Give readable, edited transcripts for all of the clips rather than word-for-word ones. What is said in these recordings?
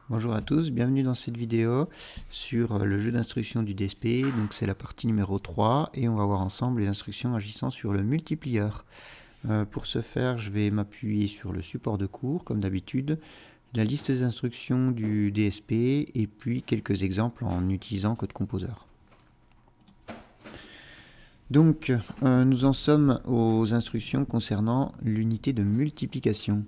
Bonjour à tous, bienvenue dans cette vidéo sur le jeu d'instructions du DSP. Donc c'est la partie numéro 3 et on va voir ensemble les instructions agissant sur le multiplieur. Pour ce faire, je vais m'appuyer sur le support de cours comme d'habitude, la liste des instructions du DSP et puis quelques exemples en utilisant Code Composer. Donc, nous en sommes aux instructions concernant l'unité de multiplication.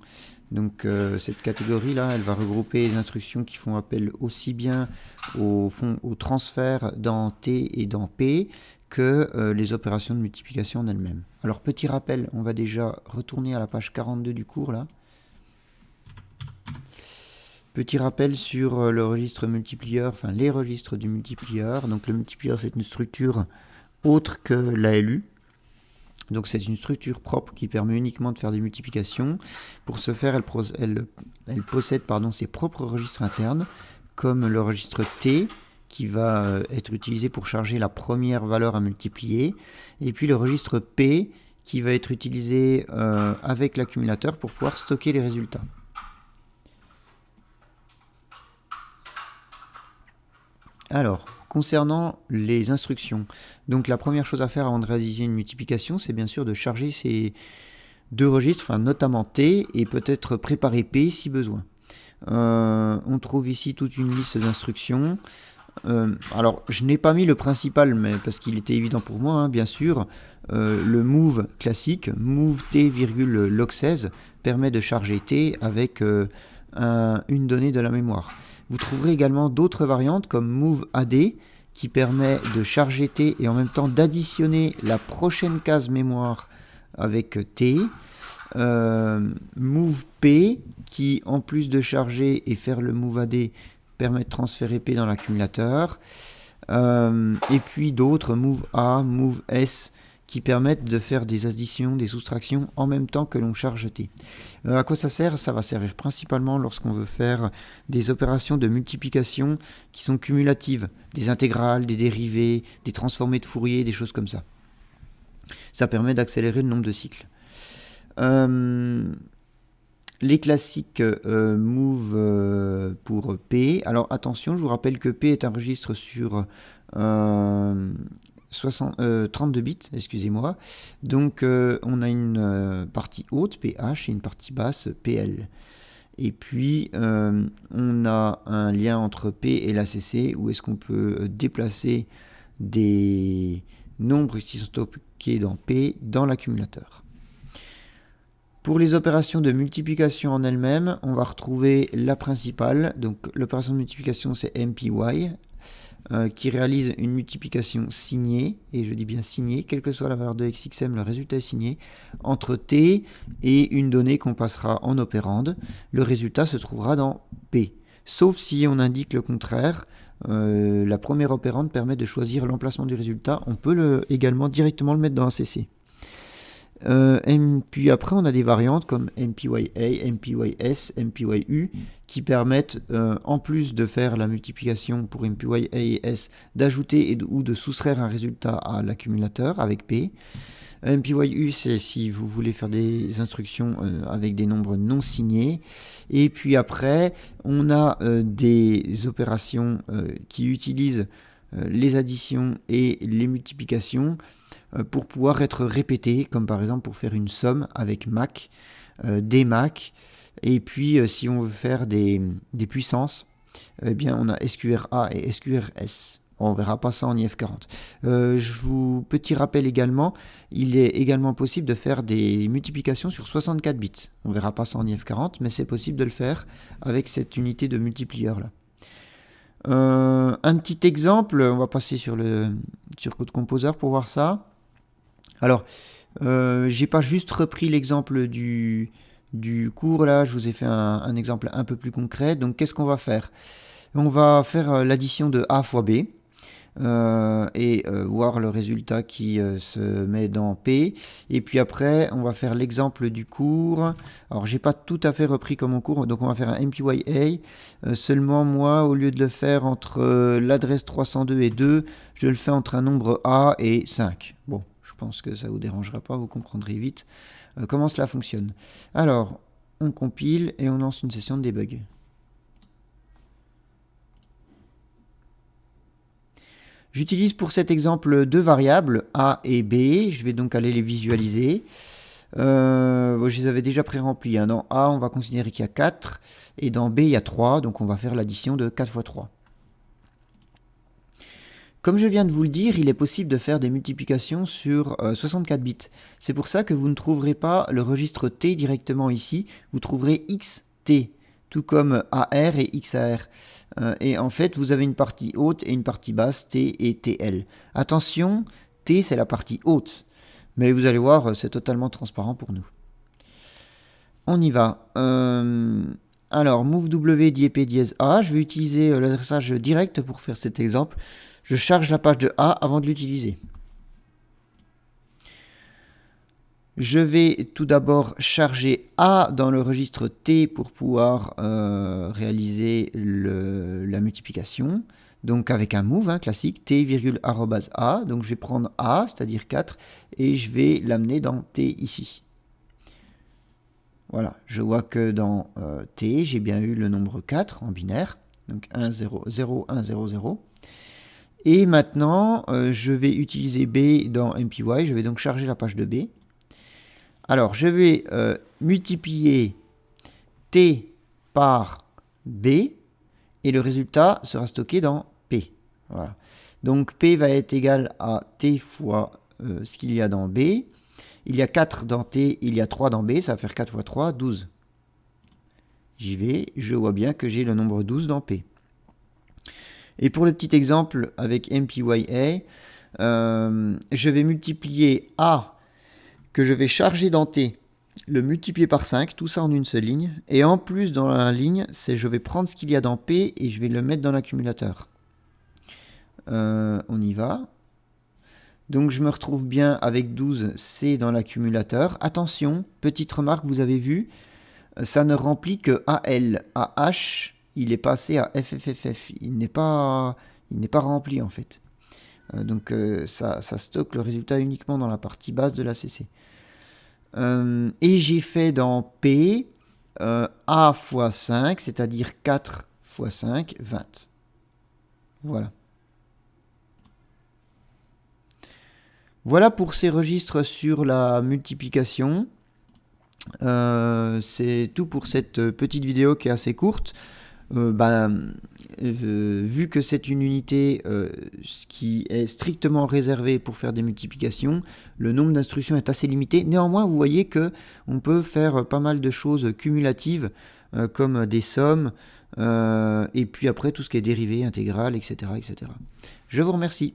Donc, cette catégorie-là, elle va regrouper les instructions qui font appel aussi bien au transfert dans T et dans P que les opérations de multiplication en elles-mêmes. Alors, petit rappel, on va déjà retourner à la page 42 du cours, là. Petit rappel sur le registre multiplieur, enfin les registres du multiplieur. Donc, le multiplieur, c'est une structure autre que l'ALU. Donc c'est une structure propre qui permet uniquement de faire des multiplications. Pour ce faire, elle possède ses propres registres internes, comme le registre T, qui va être utilisé pour charger la première valeur à multiplier, et puis le registre P, qui va être utilisé avec l'accumulateur pour pouvoir stocker les résultats. Alors, concernant les instructions, donc la première chose à faire avant de réaliser une multiplication, c'est bien sûr de charger ces deux registres, enfin notamment T, et peut-être préparer P si besoin. On trouve ici toute une liste d'instructions. Alors, je n'ai pas mis le principal, mais parce qu'il était évident pour moi, hein, bien sûr. Le move classique, move T, log16, permet de charger T avec une donnée de la mémoire. Vous trouverez également d'autres variantes comme move AD, qui permet de charger T et en même temps d'additionner la prochaine case mémoire avec T. Move P, qui en plus de charger et faire le move AD, permet de transférer P dans l'accumulateur. Et puis d'autres, move A, move S, qui permettent de faire des additions, des soustractions en même temps que l'on charge T. À quoi ça sert? Ça va servir principalement lorsqu'on veut faire des opérations de multiplication qui sont cumulatives, des intégrales, des dérivées, des transformés de Fourier, des choses comme ça. Ça permet d'accélérer le nombre de cycles. Les classiques move pour P. Alors attention, je vous rappelle que P est un registre sur 32 bits, excusez-moi. Donc on a une partie haute, PH, et une partie basse, PL. Et puis on a un lien entre P et l'ACC, où est-ce qu'on peut déplacer des nombres qui sont stockés dans P dans l'accumulateur. Pour les opérations de multiplication en elles-mêmes, on va retrouver la principale. Donc l'opération de multiplication, c'est MPY, qui réalise une multiplication signée, et je dis bien signée, quelle que soit la valeur de XXM, le résultat est signé, entre T et une donnée qu'on passera en opérande. Le résultat se trouvera dans P. Sauf si on indique le contraire, la première opérande permet de choisir l'emplacement du résultat. On peut également directement le mettre dans un CC. Puis après, on a des variantes comme MPYA, MPYS, MPYU qui permettent, en plus de faire la multiplication pour MPYA et S, d'ajouter ou de soustraire un résultat à l'accumulateur avec P. MPYU, c'est si vous voulez faire des instructions avec des nombres non signés. Et puis après, on a des opérations qui utilisent les additions et les multiplications pour pouvoir être répétées, comme par exemple pour faire une somme avec Mac, des Mac, et puis si on veut faire des puissances, eh bien on a SQRA et SQRS. On verra pas ça en IF40. Petit rappel également, il est également possible de faire des multiplications sur 64 bits. On verra pas ça en IF40, mais c'est possible de le faire avec cette unité de multiplieur là. Un petit exemple, on va passer sur Code Composer pour voir ça. Alors, j'ai pas juste repris l'exemple du cours là, je vous ai fait un exemple un peu plus concret. Donc qu'est-ce qu'on va faire? On va faire l'addition de A fois B et voir le résultat qui se met dans P. Et puis après, on va faire l'exemple du cours. Alors, j'ai pas tout à fait repris comme mon cours, donc on va faire un MPYA. Seulement, moi, au lieu de le faire entre l'adresse 302 et 2, je le fais entre un nombre A et 5. Bon, je pense que ça vous dérangera pas, vous comprendrez vite comment cela fonctionne. Alors, on compile et on lance une session de debug. J'utilise pour cet exemple deux variables, A et B. Je vais donc aller les visualiser. Je les avais déjà pré-remplis. Dans A, on va considérer qu'il y a 4. Et dans B, il y a 3. Donc on va faire l'addition de 4 fois 3. Comme je viens de vous le dire, il est possible de faire des multiplications sur 64 bits. C'est pour ça que vous ne trouverez pas le registre T directement ici. Vous trouverez XT, tout comme AR et XAR. Et en fait, vous avez une partie haute et une partie basse, T et TL. Attention, T c'est la partie haute. Mais vous allez voir, c'est totalement transparent pour nous. On y va. Alors, move W diépé dièse A. Je vais utiliser l'adressage direct pour faire cet exemple. Je charge la page de A avant de l'utiliser. Je vais tout d'abord charger A dans le registre T pour pouvoir réaliser la multiplication. Donc avec un move classique, T, arrobase A. Donc je vais prendre A, c'est-à-dire 4, et je vais l'amener dans T ici. Voilà, je vois que dans T, j'ai bien eu le nombre 4 en binaire. Donc 1, 0, 0, 1, 0, 0. Et maintenant, je vais utiliser B dans MPY. Je vais donc charger la page de B. Alors, je vais multiplier T par B. Et le résultat sera stocké dans P. Voilà. Donc, P va être égal à T fois ce qu'il y a dans B. Il y a 4 dans T, il y a 3 dans B. Ça va faire 4 fois 3, 12. J'y vais. Je vois bien que j'ai le nombre 12 dans P. Et pour le petit exemple avec MPYA, je vais multiplier A que je vais charger dans T, le multiplier par 5, tout ça en une seule ligne. Et en plus, dans la ligne, je vais prendre ce qu'il y a dans P et je vais le mettre dans l'accumulateur. On y va. Donc je me retrouve bien avec 12 C dans l'accumulateur. Attention, petite remarque, vous avez vu, ça ne remplit que AL. AH, il est passé à FFFF. Il n'est pas rempli en fait. Donc ça stocke le résultat uniquement dans la partie basse de la CC. Et j'ai fait dans P A fois 5, c'est-à-dire 4 fois 5, 20. Voilà. Voilà pour ces registres sur la multiplication. C'est tout pour cette petite vidéo qui est assez courte. Vu que c'est une unité qui est strictement réservée pour faire des multiplications, le nombre d'instructions est assez limité. Néanmoins, vous voyez que on peut faire pas mal de choses cumulatives, comme des sommes, et puis après tout ce qui est dérivé, intégral, etc., etc. Je vous remercie.